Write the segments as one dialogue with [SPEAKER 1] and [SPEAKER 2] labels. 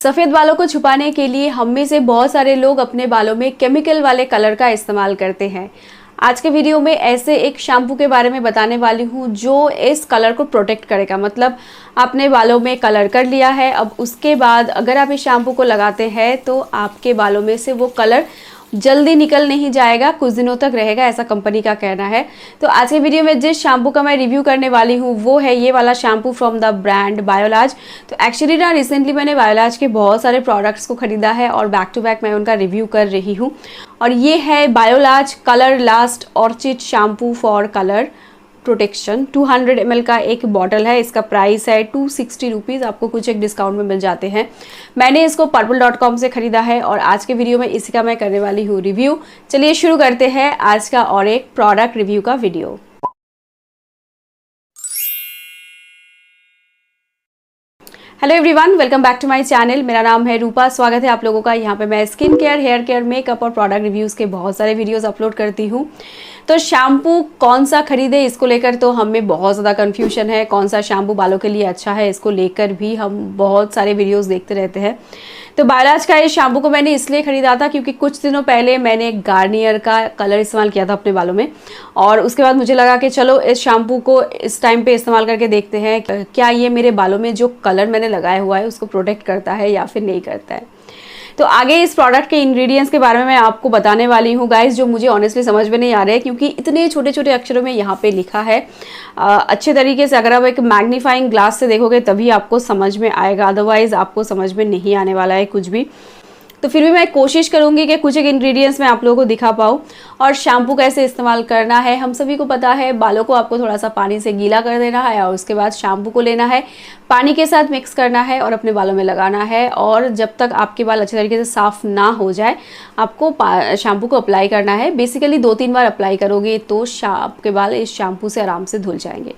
[SPEAKER 1] सफ़ेद बालों को छुपाने के लिए हम में से बहुत सारे लोग अपने बालों में केमिकल वाले कलर का इस्तेमाल करते हैं। आज के वीडियो में ऐसे एक शैम्पू के बारे में बताने वाली हूँ जो इस कलर को प्रोटेक्ट करेगा। मतलब आपने बालों में कलर कर लिया है, अब उसके बाद अगर आप इस शैम्पू को लगाते हैं तो आपके बालों में से वो कलर जल्दी निकल नहीं जाएगा, कुछ दिनों तक रहेगा, ऐसा कंपनी का कहना है। तो आज के वीडियो में जिस शैम्पू का मैं रिव्यू करने वाली हूँ वो है ये वाला शैम्पू फ्रॉम द ब्रांड बायोलाज। तो एक्चुअली ना रिसेंटली मैंने बायोलाज के बहुत सारे प्रोडक्ट्स को खरीदा है और बैक टू बैक मैं उनका रिव्यू कर रही हूँ। और ये है Biolage colour last orchid shampoo for colour protection. 200 ml का एक बॉटल है, इसका प्राइस है 260 रुपीज़, आपको कुछ एक डिस्काउंट में मिल जाते हैं। मैंने इसको purple.com से ख़रीदा है और आज के वीडियो में इसी का मैं करने वाली हूँ रिव्यू। चलिए शुरू करते हैं आज का और एक प्रोडक्ट रिव्यू का video. Hello everyone, welcome back to my channel. मेरा नाम है रूपा, स्वागत है आप लोगों का। यहाँ पे मैं skin care, hair care, makeup और प्रोडक्ट रिव्यूज़ के बहुत सारे वीडियोस अपलोड करती हूँ। तो शैम्पू कौन सा खरीदे इसको लेकर तो हमें बहुत ज़्यादा कन्फ्यूजन है। कौन सा शैम्पू बालों के लिए अच्छा है इसको लेकर भी हम बहुत सारे वीडियोस देखते रहते हैं। तो बायोलाज का इस शैम्पू को मैंने इसलिए ख़रीदा था क्योंकि कुछ दिनों पहले मैंने गार्नियर का कलर इस्तेमाल किया था अपने बालों में और उसके बाद मुझे लगा कि चलो इस शैम्पू को इस टाइम पे इस्तेमाल करके देखते हैं क्या ये मेरे बालों में जो कलर मैंने लगाया हुआ है उसको प्रोटेक्ट करता है या फिर नहीं करता है। तो आगे इस प्रोडक्ट के इंग्रेडिएंट्स के बारे में मैं आपको बताने वाली हूँ गाइस, जो मुझे ऑनेस्टली समझ में नहीं आ रहे हैं क्योंकि इतने छोटे छोटे अक्षरों में यहाँ पे लिखा है। अच्छे तरीके से अगर आप एक मैग्नीफाइंग ग्लास से देखोगे तभी आपको समझ में आएगा, अदरवाइज आपको समझ में नहीं आने वाला है कुछ भी। तो फिर भी मैं कोशिश करूंगी कि कुछ एक इंग्रेडिएंट्स मैं आप लोगों को दिखा पाऊँ। और शैम्पू कैसे इस्तेमाल करना है हम सभी को पता है। बालों को आपको थोड़ा सा पानी से गीला कर देना है और उसके बाद शैम्पू को लेना है, पानी के साथ मिक्स करना है और अपने बालों में लगाना है। और जब तक आपके बाल अच्छे तरीके से साफ़ ना हो जाए आपको शैम्पू को अप्लाई करना है। बेसिकली 2-3 बार अप्लाई करोगे तो आपके बाल इस शैम्पू से आराम से धुल जाएंगे।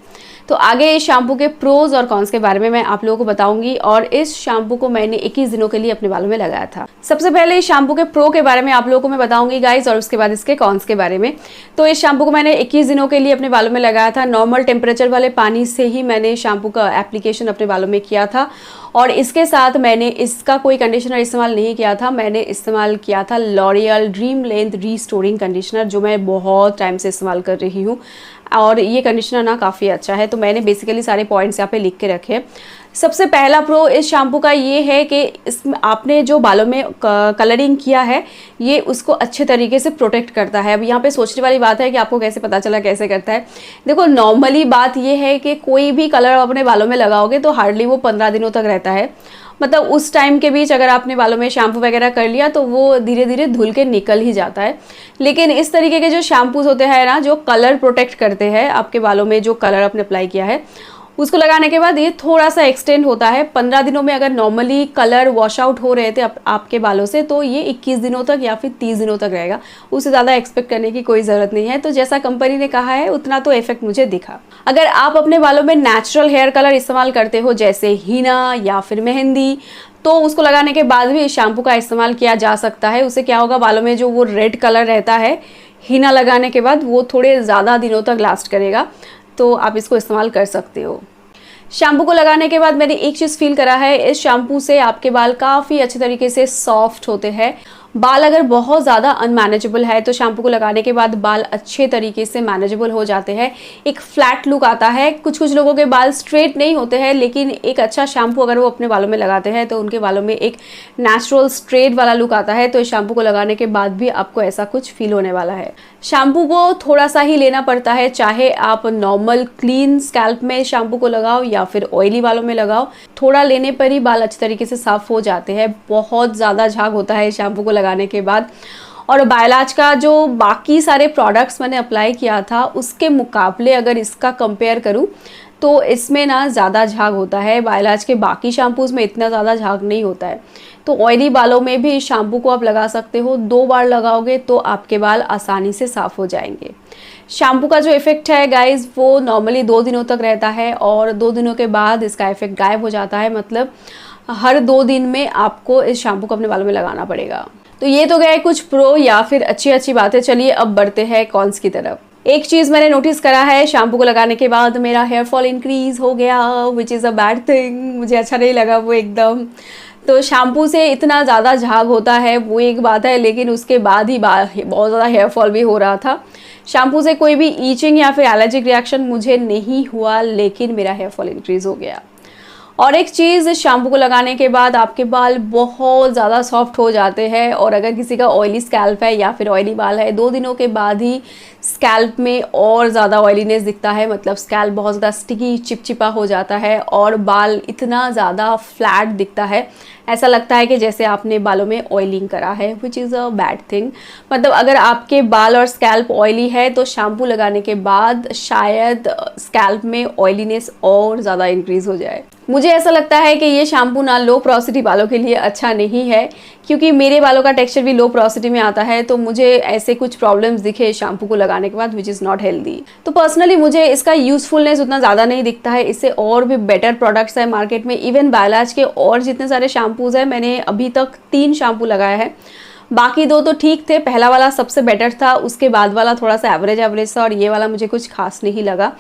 [SPEAKER 1] तो आगे इस शैम्पू के प्रोज और कॉन्स के बारे में मैं आप लोगों को बताऊंगी। और इस शैम्पू को मैंने 21 दिनों के लिए अपने बालों में लगाया था। सबसे पहले इस शैम्पू के प्रो के बारे में आप लोगों को मैं बताऊंगी गाइज और उसके बाद इसके कॉन्स के बारे में। तो इस शैम्पू को मैंने 21 दिनों के लिए अपने बालों में लगाया था। नॉर्मल टेम्परेचर वाले पानी से ही मैंने शैम्पू का एप्लीकेशन अपने बालों में किया था और इसके साथ मैंने इसका कोई कंडीशनर इस्तेमाल नहीं किया था। मैंने इस्तेमाल किया था L'Oréal dream length restoring conditioner, जो मैं बहुत टाइम से इस्तेमाल कर रही हूँ और ये कंडीशनर ना काफ़ी अच्छा है। तो मैंने बेसिकली सारे पॉइंट्स यहाँ पे लिख के रखे हैं। सबसे पहला प्रो इस शैम्पू का ये है कि इसमें आपने जो बालों में कलरिंग किया है ये उसको अच्छे तरीके से प्रोटेक्ट करता है। अब यहाँ पे सोचने वाली बात है कि आपको कैसे पता चला कैसे करता है। देखो नॉर्मली बात ये है कि कोई भी कलर अपने बालों में लगाओगे तो हार्डली वो 15 दिनों तक रहता है। मतलब उस टाइम के बीच अगर आपने बालों में शैम्पू वगैरह कर लिया तो वो धीरे धीरे धुल के निकल ही जाता है। लेकिन इस तरीके के जो शैम्पूज होते हैं ना, जो कलर प्रोटेक्ट करते हैं आपके बालों में, जो कलर आपने अप्लाई किया है उसको लगाने के बाद ये थोड़ा सा एक्सटेंड होता है। 15 दिनों में अगर नॉर्मली कलर वॉश आउट हो रहे थे आपके बालों से तो ये 21 दिनों तक या फिर 30 दिनों तक रहेगा। उससे ज़्यादा एक्सपेक्ट करने की कोई ज़रूरत नहीं है। तो जैसा कंपनी ने कहा है उतना तो इफेक्ट मुझे दिखा। अगर आप अपने बालों में नेचुरल हेयर कलर इस्तेमाल करते हो जैसे हीना या फिर मेहंदी, तो उसको लगाने के बाद भी इस शैम्पू का इस्तेमाल किया जा सकता है। उससे क्या होगा, बालों में जो वो रेड कलर रहता है हीना लगाने के बाद वो थोड़े ज़्यादा दिनों तक लास्ट करेगा। तो आप इसको इस्तेमाल कर सकते हो। शैम्पू को लगाने के बाद मैंने एक चीज़ फील करा है, इस शैम्पू से आपके बाल काफ़ी अच्छे तरीके से सॉफ्ट होते हैं। बाल अगर बहुत ज़्यादा अनमैनेजेबल है तो शैम्पू को लगाने के बाद बाल अच्छे तरीके से मैनेजेबल हो जाते हैं। एक फ्लैट लुक आता है। कुछ लोगों के बाल स्ट्रेट नहीं होते हैं लेकिन एक अच्छा शैम्पू अगर वो अपने बालों में लगाते हैं तो उनके बालों में एक नेचुरल स्ट्रेट वाला लुक आता है। तो इस शैम्पू को लगाने के बाद भी आपको ऐसा कुछ फील होने वाला है। शैम्पू को थोड़ा सा ही लेना पड़ता है, चाहे आप नॉर्मल क्लीन स्कैल्प में शैम्पू को लगाओ या फिर ऑयली बालों में लगाओ, थोड़ा लेने पर ही बाल अच्छे तरीके से साफ हो जाते हैं। बहुत ज़्यादा झाग होता है शैम्पू को लगाने के बाद। और बायोलाज का जो बाकी सारे प्रोडक्ट्स मैंने अप्लाई किया था उसके मुकाबले अगर इसका कंपेयर करूं तो इसमें ना ज़्यादा झाग होता है। बायोलाज के बाकी शैम्पूज़ में इतना ज़्यादा झाग नहीं होता है। तो ऑयली बालों में भी इस शैम्पू को आप लगा सकते हो। 2 बार लगाओगे तो आपके बाल आसानी से साफ़ हो जाएंगे। शैम्पू का जो इफ़ेक्ट है गाइज वो नॉर्मली 2 दिनों तक रहता है और 2 दिनों के बाद इसका इफ़ेक्ट गायब हो जाता है। मतलब हर 2 दिन में आपको इस शैम्पू को अपने बालों में लगाना पड़ेगा। तो ये तो गए कुछ प्रो या फिर अच्छी बातें। चलिए अब बढ़ते हैं कॉन्स की तरफ। एक चीज़ मैंने नोटिस करा है, शैम्पू को लगाने के बाद मेरा हेयर फॉल इंक्रीज हो गया, which is a bad thing. मुझे अच्छा नहीं लगा वो एकदम। तो शैम्पू से इतना ज़्यादा झाग होता है वो एक बात है, लेकिन उसके बाद ही बहुत ज़्यादा हेयर फॉल भी हो रहा था। शैम्पू से कोई भी ईचिंग या फिर एलर्जिक रिएक्शन मुझे नहीं हुआ, लेकिन मेरा हेयर फॉल इंक्रीज़ हो गया। और एक चीज़, शैम्पू को लगाने के बाद आपके बाल बहुत ज़्यादा सॉफ्ट हो जाते हैं, और अगर किसी का ऑयली स्कैल्प है या फिर ऑयली बाल है, 2 दिनों के बाद ही स्कैल्प में और ज़्यादा ऑयलीनेस दिखता है, मतलब स्कैल्प बहुत ज़्यादा स्टिकी चिपचिपा हो जाता है और बाल इतना ज़्यादा फ्लैट दिखता है, ऐसा लगता है कि जैसे आपने बालों में ऑयलिंग करा है, which is a bad thing. मतलब अगर आपके बाल और स्कैल्प ऑयली है तो शैम्पू लगाने के बाद शायद स्कैल्प में ऑयलीनेस और ज़्यादा इंक्रीज़ हो जाए। मुझे ऐसा लगता है कि ये शैम्पू ना लो पोरोसिटी बालों के लिए अच्छा नहीं है, क्योंकि मेरे बालों का टेक्सचर भी लो पोरोसिटी में आता है, तो मुझे ऐसे कुछ प्रॉब्लम्स दिखे शैम्पू को लगाने के बाद, विच इज़ नॉट हेल्दी। तो पर्सनली मुझे इसका यूज़फुलनेस उतना ज़्यादा नहीं दिखता है। इससे और भी बेटर प्रोडक्ट्स है मार्केट में, इवन बायलाज के और जितने सारे शैम्पूज़ हैं, मैंने अभी तक 3 शैम्पू लगाया है, बाकी 2 तो ठीक थे। पहला वाला सबसे बेटर था, उसके बाद वाला थोड़ा सा एवरेज था, और ये वाला मुझे कुछ खास नहीं लगा।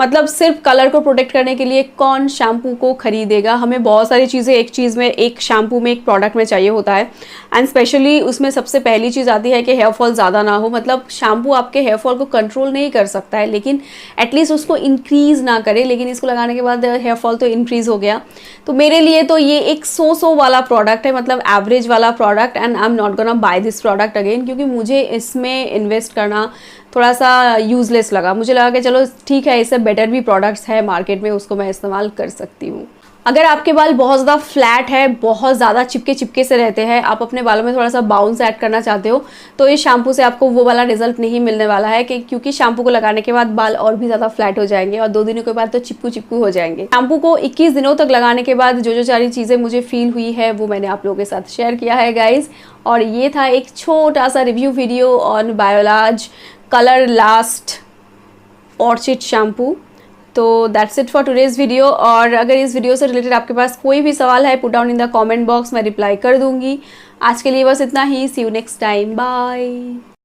[SPEAKER 1] मतलब सिर्फ कलर को प्रोटेक्ट करने के लिए कौन शैम्पू को खरीदेगा? हमें बहुत सारी चीज़ें एक चीज़ में, एक शैम्पू में, एक प्रोडक्ट में चाहिए होता है, एंड स्पेशली उसमें सबसे पहली चीज़ आती है कि हेयर फॉल ज़्यादा ना हो। मतलब शैम्पू आपके हेयर फॉल को कंट्रोल नहीं कर सकता है, लेकिन एटलीस्ट उसको इंक्रीज़ ना करे, लेकिन इसको लगाने के बाद हेयर फॉल तो इंक्रीज़ हो गया। तो मेरे लिए तो ये एक सो वाला प्रोडक्ट है, मतलब एवरेज वाला product, and I am not gonna by this product again, क्योंकि मुझे इसमें इन्वेस्ट करना थोड़ा सा यूज़लेस लगा। मुझे लगा कि चलो ठीक है, इससे बेटर भी प्रोडक्ट्स है मार्केट में, उसको मैं इस्तेमाल कर सकती हूँ। अगर आपके बाल बहुत ज़्यादा फ्लैट है, बहुत ज़्यादा चिपके से रहते हैं, आप अपने बालों में थोड़ा सा बाउंस ऐड करना चाहते हो, तो इस शैम्पू से आपको वो वाला रिजल्ट नहीं मिलने वाला है, क्योंकि शैम्पू को लगाने के बाद बाल और भी ज़्यादा फ्लैट हो जाएंगे, और 2 दिनों के बाद तो चिपकू हो जाएंगे। शैम्पू को 21 दिनों तक लगाने के बाद जो सारी चीज़ें मुझे फील हुई है वो मैंने आप लोगों के साथ शेयर किया है गाइज। और ये था एक छोटा सा review video on Biolage colour last orchid shampoo. तो that's it for today's video. और अगर इस वीडियो से रिलेटेड आपके पास कोई भी सवाल है, put down in the comment box, मैं रिप्लाई कर दूंगी। आज के लिए बस इतना ही। सी यू नेक्स्ट टाइम, बाय।